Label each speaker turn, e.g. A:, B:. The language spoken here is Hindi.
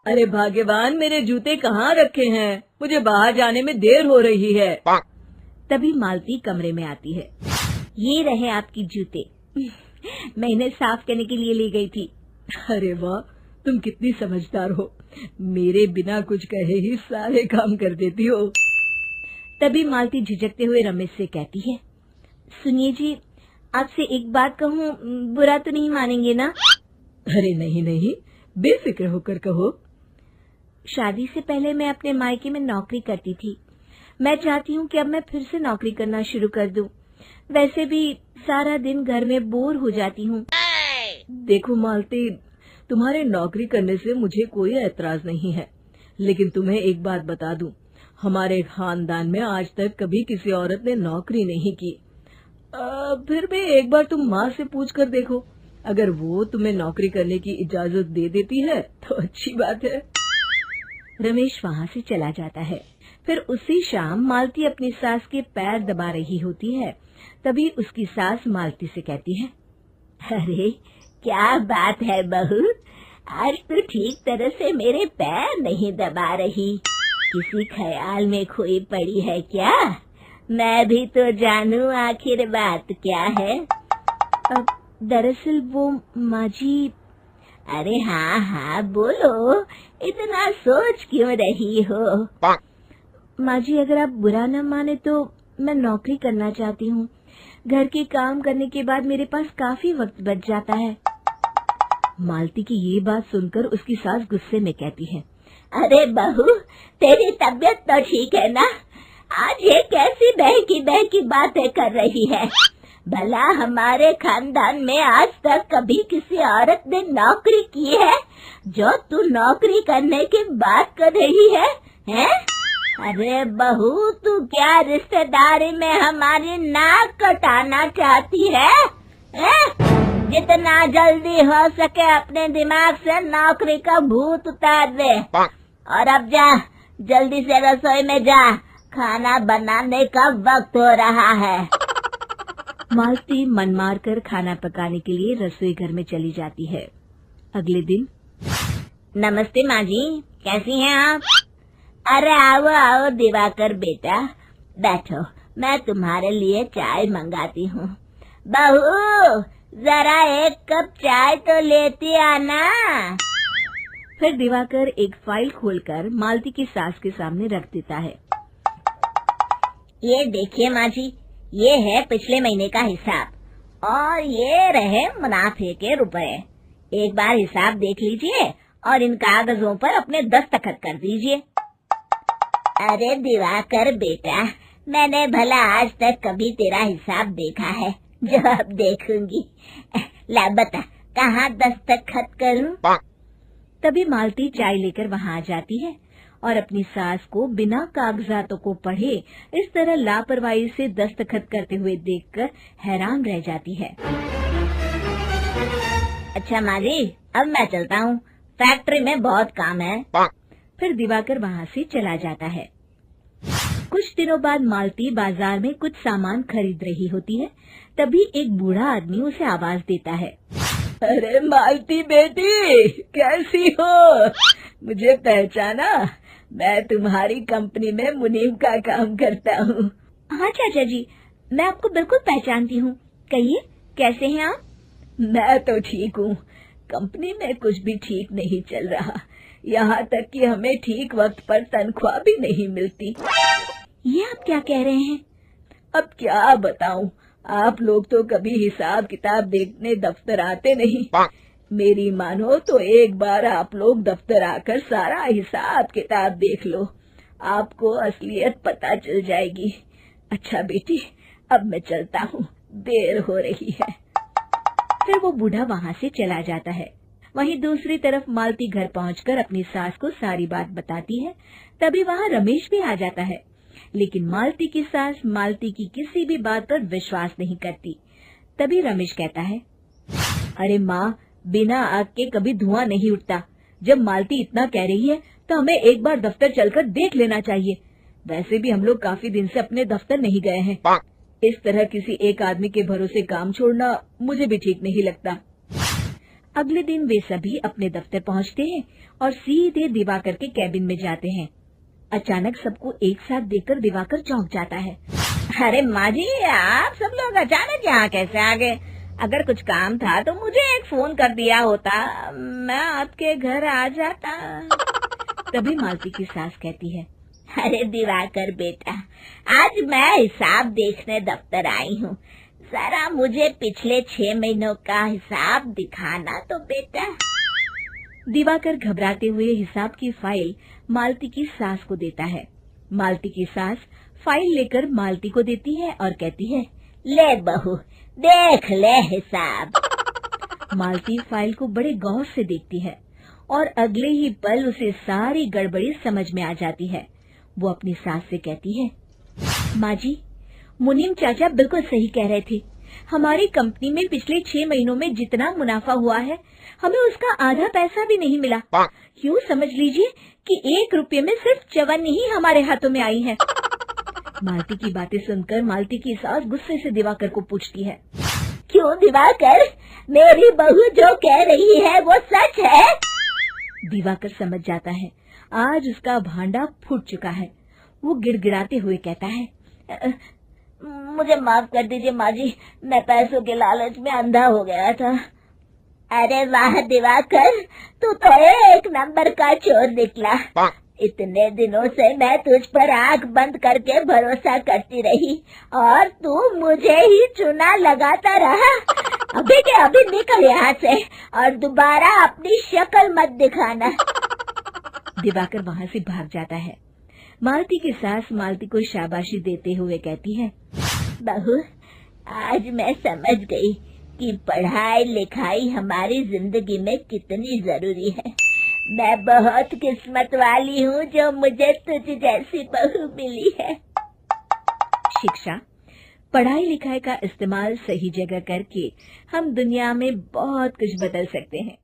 A: अरे भाग्यवान, मेरे जूते कहाँ रखे हैं? मुझे बाहर जाने में देर हो रही है।
B: तभी मालती कमरे में आती है। ये रहे आपकी जूते। मैं इन्हें साफ करने के लिए ले गई थी।
A: अरे वाह, तुम कितनी समझदार हो। मेरे बिना कुछ कहे ही सारे काम कर देती हो।
B: तभी मालती झिझकते हुए रमेश से कहती है, सुनिए जी, आपसे एक बात कहूँ, बुरा तो नहीं मानेंगे ना?
A: अरे नहीं नहीं, बेफिक्र होकर कहो।
B: शादी से पहले मैं अपने मायके में नौकरी करती थी। मैं चाहती हूँ कि अब मैं फिर से नौकरी करना शुरू कर दूं। वैसे भी सारा दिन घर में बोर हो जाती हूँ।
A: देखो मालती, तुम्हारे नौकरी करने से मुझे कोई ऐतराज नहीं है, लेकिन तुम्हें एक बात बता दूं, हमारे खानदान में आज तक कभी किसी औरत ने नौकरी नहीं की। फिर भी एक बार तुम माँ से पूछ कर देखो, अगर वो तुम्हें नौकरी करने की इजाजत दे देती है तो अच्छी बात है।
B: रमेश वहाँ से चला जाता है। फिर उसी शाम मालती अपनी सास के पैर दबा रही होती है। तभी उसकी सास मालती से कहती है, अरे क्या बात है बहू, आज तो ठीक तरह से मेरे पैर नहीं दबा रही। किसी ख्याल में खोई पड़ी है क्या? मैं भी तो जानूं आखिर बात क्या है। दरअसल वो माँ जी। अरे हाँ हाँ बोलो, इतना सोच क्यों रही हो? माँ जी, अगर आप बुरा न माने तो मैं नौकरी करना चाहती हूँ। घर के काम करने के बाद मेरे पास काफी वक्त बच जाता है। मालती की ये बात सुनकर उसकी सास गुस्से में कहती है, अरे बहू, तेरी तबीयत तो ठीक है ना? आज ये कैसी बहकी बातें कर रही है? भला हमारे खानदान में आज तक कभी किसी औरत ने नौकरी की है जो तू नौकरी करने की बात कर रही है, हैं? अरे बहू, तू क्या रिश्तेदारी में हमारी नाक कटाना चाहती है? जितना जल्दी हो सके अपने दिमाग से नौकरी का भूत उतार दे, और अब जा, जल्दी से रसोई में जा, खाना बनाने का वक्त हो रहा है। मालती मन मार कर खाना पकाने के लिए रसोई घर में चली जाती है। अगले दिन, नमस्ते माँ जी, कैसी हैं आप? अरे आओ आओ दिवाकर बेटा, बैठो, मैं तुम्हारे लिए चाय मंगाती हूँ। बहू, जरा एक कप चाय तो लेती आना। फिर दिवाकर एक फाइल खोलकर मालती की सास के सामने रख देता है। ये देखिए माँ जी, ये है पिछले महीने का हिसाब और ये रहे मुनाफे के रुपए। एक बार हिसाब देख लीजिए और इन कागजों पर अपने दस्तखत कर दीजिए। अरे दिवाकर बेटा, मैंने भला आज तक कभी तेरा हिसाब देखा है जो अब देखूंगी? ला बता, कहाँ दस्तखत करूं? तभी मालती चाय लेकर वहाँ आ जाती है और अपनी सास को बिना कागजातों को पढ़े इस तरह लापरवाही से दस्तखत करते हुए देखकर हैरान रह जाती है। अच्छा माँ जी, अब मैं चलता हूँ, फैक्ट्री में बहुत काम है। फिर दिवाकर वहाँ से चला जाता है। कुछ दिनों बाद मालती बाजार में कुछ सामान खरीद रही होती है। तभी एक बूढ़ा आदमी उसे आवाज देता है,
A: अरे मालती बेटी, कैसी हो? मुझे पहचाना? मैं तुम्हारी कंपनी में मुनीम का काम करता हूँ।
B: हाँ चाचा जी, मैं आपको बिल्कुल पहचानती हूँ। कहिए, कैसे हैं आप?
A: मैं तो ठीक हूँ। कंपनी में कुछ भी ठीक नहीं चल रहा, यहाँ तक कि हमें ठीक वक्त पर तनख्वाह भी नहीं मिलती।
B: ये आप क्या कह रहे हैं?
A: अब क्या बताऊँ, आप लोग तो कभी हिसाब किताब देखने दफ्तर आते नहीं। मेरी मानो तो एक बार आप लोग दफ्तर आकर सारा हिसाब किताब देख लो, आपको असलियत पता चल जाएगी। अच्छा बेटी, अब मैं चलता हूँ, देर हो रही है।
B: फिर वो बूढ़ा वहाँ से चला जाता है। वहीं दूसरी तरफ मालती घर पहुंचकर अपनी सास को सारी बात बताती है। तभी वहाँ रमेश भी आ जाता है, लेकिन मालती की सास मालती की किसी भी बात पर विश्वास नहीं करती। तभी रमेश कहता है, अरे माँ, बिना आग के कभी धुआं नहीं उठता। जब मालती इतना कह रही है तो हमें एक बार दफ्तर चलकर देख लेना चाहिए। वैसे भी हम लोग काफी दिन से अपने दफ्तर नहीं गए हैं। इस तरह किसी एक आदमी के भरोसे काम छोड़ना मुझे भी ठीक नहीं लगता। अगले दिन वे सभी अपने दफ्तर पहुंचते हैं और सीधे दिवाकर के कैबिन में जाते हैं। अचानक सबको एक साथ देखकर दिवाकर चौंक जाता है। अरे माँ जी, आप सब लोग अचानक यहाँ कैसे आ गए? अगर कुछ काम था तो मुझे एक फोन कर दिया होता, मैं आपके घर आ जाता। तभी मालती की सास कहती है, अरे दिवाकर बेटा, आज मैं हिसाब देखने दफ्तर आई हूँ, जरा मुझे पिछले 6 महीनों का हिसाब दिखाना तो बेटा। दिवाकर घबराते हुए हिसाब की फाइल मालती की सास को देता है। मालती की सास फाइल लेकर मालती को देती है और कहती है, ले बहू, देख ले हिसाब। मालती फाइल को बड़े गौर से देखती है और अगले ही पल उसे सारी गड़बड़ी समझ में आ जाती है। वो अपनी सास से कहती है, माँ जी, मुनीम चाचा बिल्कुल सही कह रहे थे। हमारी कंपनी में पिछले 6 महीनों में जितना मुनाफा हुआ है, हमें उसका आधा पैसा भी नहीं मिला। यूँ समझ लीजिए कि 1 रुपये में सिर्फ चवन्नी ही हमारे हाथों में आई है। मालती की बातें सुनकर मालती की सास गुस्से से दिवाकर को पूछती है, क्यों दिवाकर, मेरी बहू जो कह रही है वो सच है? दिवाकर समझ जाता है आज उसका भांडा फूट चुका है। वो गिड़गिड़ाते हुए कहता है, मुझे माफ कर दीजिए माँ जी, मैं पैसों के लालच में अंधा हो गया था। अरे वाह दिवाकर, तू तो 1 नंबर का चोर निकला। इतने दिनों से मैं तुझ पर आंख बंद करके भरोसा करती रही और तू मुझे ही चुना लगाता रहा। अभी के अभी निकल यहाँ से और दोबारा अपनी शक्ल मत दिखाना। दिवाकर वहाँ से भाग जाता है। मालती की सास मालती को शाबाशी देते हुए कहती है, बहू, आज मैं समझ गई कि पढ़ाई लिखाई हमारी जिंदगी में कितनी जरूरी है। मैं बहुत किस्मत वाली हूँ जो मुझे तुझ जैसी बहू मिली है। शिक्षा, पढ़ाई लिखाई का इस्तेमाल सही जगह करके हम दुनिया में बहुत कुछ बदल सकते हैं।